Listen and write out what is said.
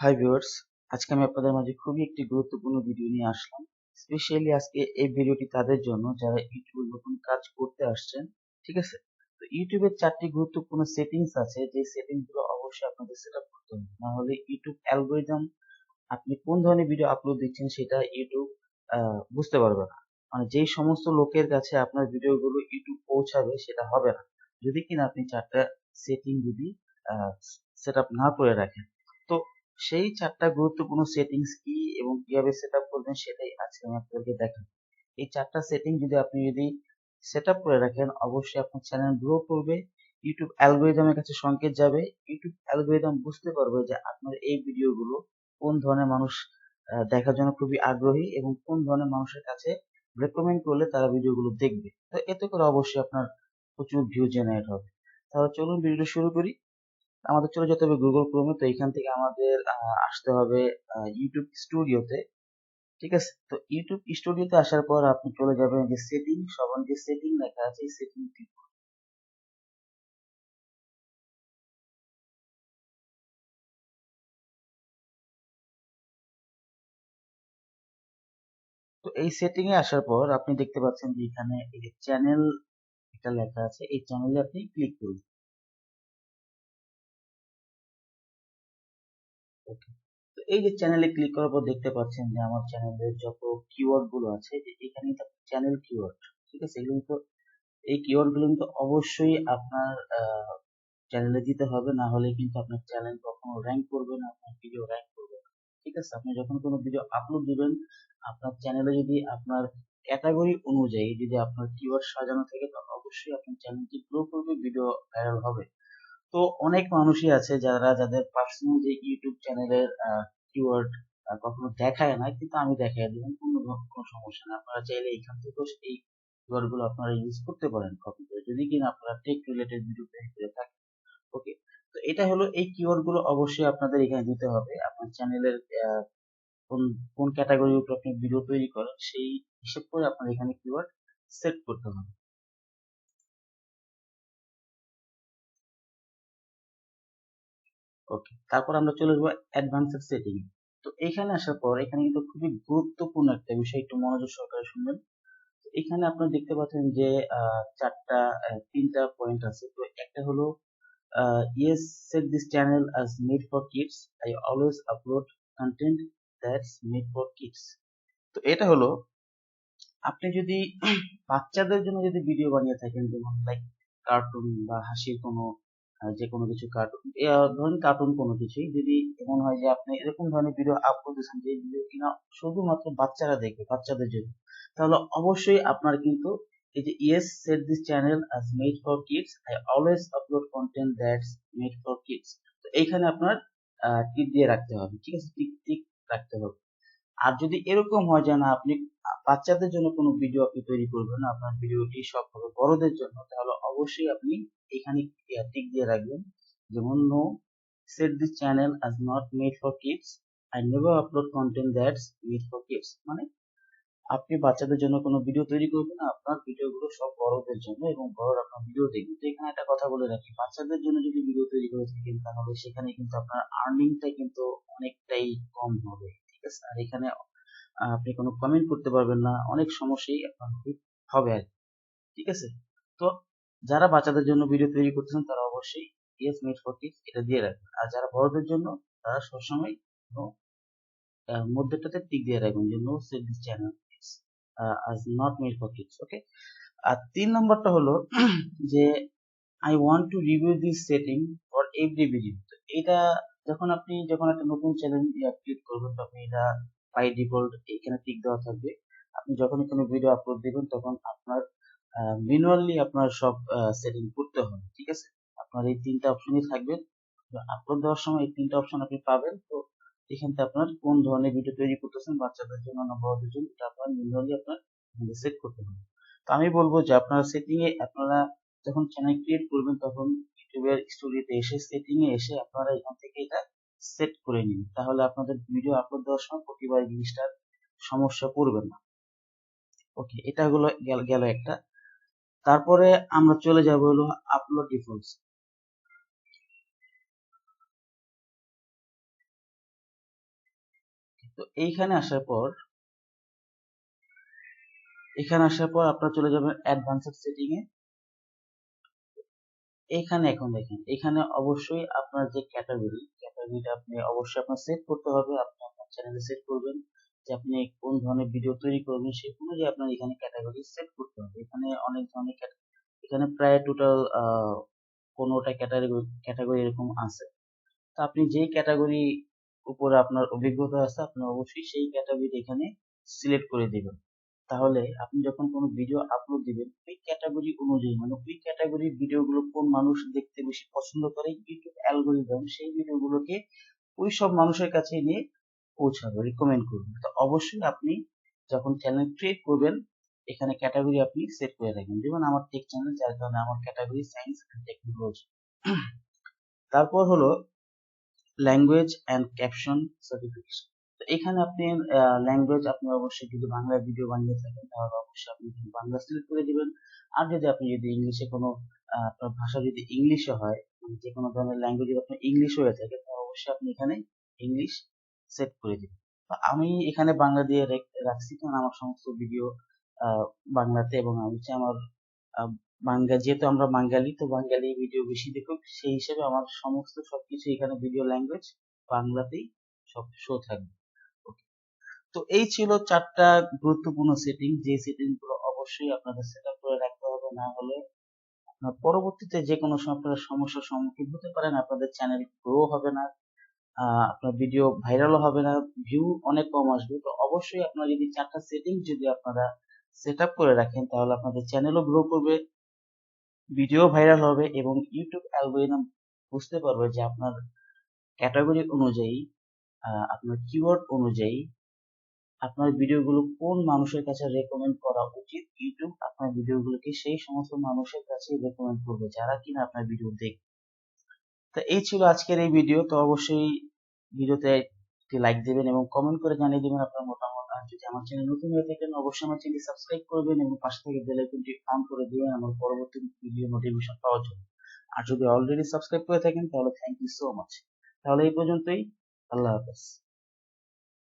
Hi viewers, আজকে আমি আপনাদের মাঝে খুবই একটি গুরুত্বপূর্ণ ভিডিও নিয়ে আসলাম। স্পেশালি আজকে এই ভিডিওটি তাদের জন্য যারা ইউটিউবে নতুন কাজ করতে আসছেন। ঠিক আছে, তো ইউটিউবের 4টি গুরুত্বপূর্ণ সেটিংস আছে, যে সেটিংস গুলো অবশ্যই আপনাদের সেট আপ করতে হবে, না হলে ইউটিউব অ্যালগোরিদম আপনি কোন ধরনের ভিডিও আপলোড দিচ্ছেন সেটা ইউটিউব বুঝতে পারবে না। মানে যেই সমস্ত লোকের কাছে আপনার ভিডিওগুলো ইউটিউব পৌঁছাবে সেটা হবে না, যদি কিনা আপনি 4টা সেটিং যদি সেট আপ না করে রাখেন। তো সেই 4টা গুরুত্বপূর্ণ সেটিংস কি এবং কিভাবে সেট আপ করবেন সেটাই আজকে আমি আপনাদেরকে দেখাবো। এই 4টা সেটিং যদি সেট আপ করে রাখেন, অবশ্যই আপনার চ্যানেল গ্রো করবে, ইউটিউব অ্যালগোরিদমের কাছে সংকেত যাবে, ইউটিউব অ্যালগোরিদম বুঝতে পারবে যে আপনার এই ভিডিওগুলো কোন ধরনের মানুষ দেখার জন্য খুবই আগ্রহী এবং কোন ধরনের মানুষের কাছে রেকমেন্ড করলে তারা ভিডিওগুলো দেখবে। তো এতে করে অবশ্যই আপনার প্রচুর ভিউ জেনারেট হবে। তাহলে চলুন ভিডিওটা শুরু করি। আমাদের চলে যেতে হবে গুগল ক্রোমে। তো এখান থেকে আমাদের আসতে হবে ইউটিউব স্টুডিওতে। ঠিক আছে, তো ইউটিউব স্টুডিওতে আসার পর আপনি চলে যাবেন যে সেটিং, সবার যে সেটিং লেখা আছে এই সেটিং ক্লিক করুন। তো এই সেটিং এ আসার পর আপনি দেখতে পাচ্ছেন যে এখানে এই যে চ্যানেল এটা লেখা আছে, এই চ্যানেলে আপনি ক্লিক করুন। ওকে, তো এই যে চ্যানেলে ক্লিক করার পর দেখতে পাচ্ছেন যে আমার চ্যানেলের যত কিওয়ার্ড গুলো আছে, যে এখানে চ্যানেল কিওয়ার্ড। ঠিক আছে, এগুলো কিন্তু এই কিওয়ার্ড গুলো কিন্তু অবশ্যই আপনার চ্যানেলে দিতে হবে, না হলে কিন্তু আপনার চ্যানেল কখনো র্যাঙ্ক করবে না, আপনার ভিডিও র্যাঙ্ক করবে না। ঠিক আছে, আপনি যখন কোনো ভিডিও আপলোড দিবেন, আপনার চ্যানেলে যদি আপনার ক্যাটাগরি অনুযায়ী যদি আপনার কিওয়ার্ড সাজানো থাকে, তখন অবশ্যই আপনার চ্যানেলটি গ্রো করবে, ভিডিও ভাইরাল হবে। তো অনেক মানুষই আছে যাদের পার্সোনাল যে ইউটিউব চ্যানেলের কিওয়ার্ড কখনো দেখায় না, কিন্তু আমি দেখাই দিলাম, কোনো সমস্যা না। আপনারা চাইলে এখান থেকেও এই কিওয়ার্ড গুলো আপনারা ইউজ করতে পারেন কপি করে, যদি কিনা আপনারা টেক রিলেটেড ভিডিও তৈরি করে থাকেন। ওকে, তো এটা হলো এই কিওয়ার্ড গুলো অবশ্যই আপনাদের এখানে দিতে হবে। আপনার চ্যানেলের কোন কোন ক্যাটাগরির উপর আপনি ভিডিও তৈরি করেন সেই হিসেব করে আপনার এখানে কিওয়ার্ড সেট করতে হবে। ওকে, তারপর আমরা চলে যাবো অ্যাডভান্সড সেটিং। তো এখানে আসার পর এখানে কিন্তু খুবই গুরুত্বপূর্ণ একটা বিষয়, একটু মনোযোগ সহকারে শুনবেন। তো এখানে আপনারা দেখতে পাচ্ছেন যে তিনটা পয়েন্ট আছে। তো একটা হলো yes, set this channel as made for kids. I always upload content that's made for kids. তো এটা হলো, আপনি যদি বাচ্চাদের জন্য যদি ভিডিও বানিয়ে থাকেন, যেমন লাইক কার্টুন বা হাসির কোনো যে কোনো কিছু কার্টুন, ধরেন কার্টুন কোনো কিছুই যদি এমন হয় যে আপনি এরকম ধরনের ভিডিও আপলোড দিচ্ছেন যে ভিডিও কিনা শুধুমাত্র বাচ্চারা দেখবে, বাচ্চাদের জন্য, তাহলে অবশ্যই আপনার কিন্তু এই যে yes set this channel as made for kids, I always upload content that's made for kids, তো এইখানে আপনার টিক দিয়ে রাখতে হবে। ঠিক আছে, টিক টিক রাখতে হবে। আর যদি এরকম হয় যে না, আপনি বাচ্চাদের জন্য কোনো ভিডিও আপনি তৈরি করবেন না, আপনার ভিডিওটি সব হবে বড়দের জন্য, তাহলে অবশ্যই আপনি এখানে টিক দিয়ে রাখবেন, যেমন no, set this channel as not made for kids, I never upload content that's made for kids. মানে আপনি বাচ্চাদের জন্য কোনো ভিডিও তৈরি করবেন না, আপনার ভিডিওগুলো সব বড়দের জন্য এবং বড়রা আপনার ভিডিও দেখবে। তো এখানে একটা কথা বলে রাখি, বাচ্চাদের জন্য যদি ভিডিও তৈরি করে থাকেন তাহলে সেখানে কিন্তু আপনার আর্নিংটা কিন্তু অনেকটাই কম হবে। ঠিক আছে, আর এখানে আপনি কোনো কমেন্ট করতে পারবেন না, অনেক সমস্যাই আপনার হবে আর কি। ঠিক আছে, তো যারা বাচ্চাদের জন্য ভিডিও তৈরি করতেছেন তারা অবশ্যই ইয়েস মেড ফর কিডস এটা দিয়ে রাখবেন, আর যারা বড়দের জন্য তারা সবসময় মধ্যটাতে টিক দিয়ে রাখবেন যে no set this channel as not made for kids. Okay, আর 3 নম্বরটা হলো যে I want to review this setting for every video. তো এটা যখন একটা নতুন চ্যানেল ক্রিয়েট করবেন, তখন এটা বাই ডিফল্ট এখানে টিক দেওয়া থাকবে। আপনি যখন কোনো ভিডিও আপলোড দিবেন তখন আপনার ম্যানুয়ালি আপনার সব সেটিং করতে হবে। ঠিক আছে, আপনার এই 3টা অপশনই থাকবে। আপলোড দেওয়ার সময় এই 3টা অপশন আপনি পাবেন। তো এখান থেকে আপনার কোন ধরনের ভিডিও তৈরি করতেছেন, বাচ্চাদের জন্য না বড়দের জন্য, এটা আপনার ম্যানুয়ালি আপনার সেট করতে হবে। তো আমি বলবো যে আপনারা সেটিং এ আপনারা যখন চ্যানেল ক্রিয়েট করবেন তখন ইউটিউবের স্টুডিওতে এসে সেটিং এ এসে আপনারা এখান থেকে এটা সেট করে নিন, তাহলে আপনাদের ভিডিও আপলোড দেওয়ার সময় প্রতিবার জিনিসটার সমস্যা পড়বে না। ওকে, এটা হলো গেল একটা। তারপরে আমরা চলে যাব হলো আপলোড ডিফল্টস। তো এখানে আসার পর আপনারা চলে যাবেন অ্যাডভান্সড সেটিং এ। এখানে এখন দেখেন, এখানে অবশ্যই আপনার যে ক্যাটাগরিটা আপনি অবশ্যই আপনার সেট করতে হবে। আপনি আপনার চ্যানেলে সেট করবেন যে আপনি কোন ধরনের ভিডিও তৈরি করবেন, সেই অনুযায়ী আপনার এখানে ক্যাটাগরি সেট করতে হবে। এখানে অনেক ধরনের এখানে প্রায় টোটাল 15টা ক্যাটাগরি এরকম আছে। তো আপনি যেই ক্যাটাগরি উপরে আপনার অভিজ্ঞতা আছে, আপনি অবশ্যই সেই ক্যাটাগরি এখানে সিলেক্ট করে দিবেন। তাহলে আপনি যখন কোনো ভিডিও আপলোড দিবেন, ওই ক্যাটাগরি অনুযায়ী, মানে ওই ক্যাটাগরির ভিডিওগুলো কোন মানুষ দেখতে বেশি পছন্দ করে, ইউটিউব অ্যালগরিদম সেই ভিডিওগুলোকে ওই সব মানুষের কাছে নিয়ে পৌঁছাবে, রিকমেন্ড করবে। তো অবশ্যই আপনি যখন চ্যানেল ক্রিয়েট করবেন, এখানে ক্যাটাগরি আপনি সেট করে রাখবেন। যেমন আমার টেক চ্যানেল, যার কারণে আমার ক্যাটাগরি সায়েন্স এন্ড টেকনোলজি। তারপর হলো ল্যাঙ্গুয়েজ অ্যান্ড ক্যাপশন সার্টিফিকেশন। তো এখানে আপনি ল্যাঙ্গুয়েজ, আপনি অবশ্যই যদি বাংলা ভিডিও বানিয়ে থাকেন তাহলে অবশ্যই আপনি বাংলা সিলেক্ট করে দিবেন। আর যদি ইংলিশে কোনো আপনার ভাষা যদি ইংলিশে হয়, মানে যে কোনো ধরনের ল্যাঙ্গুয়েজ যদি আপনার ইংলিশ হয়ে থাকে, তাহলে অবশ্যই আপনি এখানে ইংলিশ সেট করে দিবেন। তো আমি এখানে বাংলা দিয়ে রাখছি, কারণ আমার সমস্ত ভিডিও বাংলাতে, এবং আমি হচ্ছে আমার যেহেতু আমরা বাঙালি, তো বাঙালি ভিডিও বেশি দেখুক, সেই হিসেবে আমার সমস্ত সবকিছু এখানে ভিডিও ল্যাঙ্গুয়েজ বাংলাতেই সব শো থাকবে। Okay. তো এই ছিল 4টা গুরুত্বপূর্ণ সেটিং, যে সেটিং গুলো অবশ্যই আপনাদের সেট আপ করে রাখতে হবে, না হলে আপনার পরবর্তীতে যে কোনো সময় আপনারা সমস্যার সম্মুখীন হতে পারেন। আপনাদের চ্যানেল গ্রো হবে না, আপনার ভিডিও ভাইরালও হবে না, ভিউ অনেক কম আসবে। তো অবশ্যই আপনারা যদি 4টা সেটিং যদি আপনারা সেট আপ করে রাখেন, তাহলে আপনাদের চ্যানেলও গ্রো করবে, ভিডিও ভাইরাল হবে, এবং ইউটিউব অ্যালগরিদম বুঝতে পারবে যে আপনার ক্যাটাগরি অনুযায়ী, আপনার কিওয়ার্ড অনুযায়ী আপনার ভিডিওগুলো কোন মানুষের কাছে রেকমেন্ড করা উচিত। ইউটিউব আপনার ভিডিওগুলোকে সেই সমস্ত মানুষের কাছে রেকমেন্ড করবে যারা কিনা আপনার ভিডিও দেখবে। তো এই ছিল আজকের এই ভিডিও। তো অবশ্যই ভিডিওতে একটি লাইক দিবেন এবং কমেন্ট করে জানিয়ে দিবেন আপনার মতামত। আর যদি আমার চ্যানেল নতুন হয়ে থাকেন, অবশ্যই আমার চ্যানেল সাবস্ক্রাইব করবেন এবং পাশে থেকে বেল আইকনটি অন করে দিবেন আমার পরবর্তী ভিডিও নোটিফিকেশন পাওয়ার জন্য। আর যদি অলরেডি সাবস্ক্রাইব করে থাকেন, তাহলে থ্যাংক ইউ সো মাচ। তাহলে এই পর্যন্তই, আল্লাহ হাফেজ।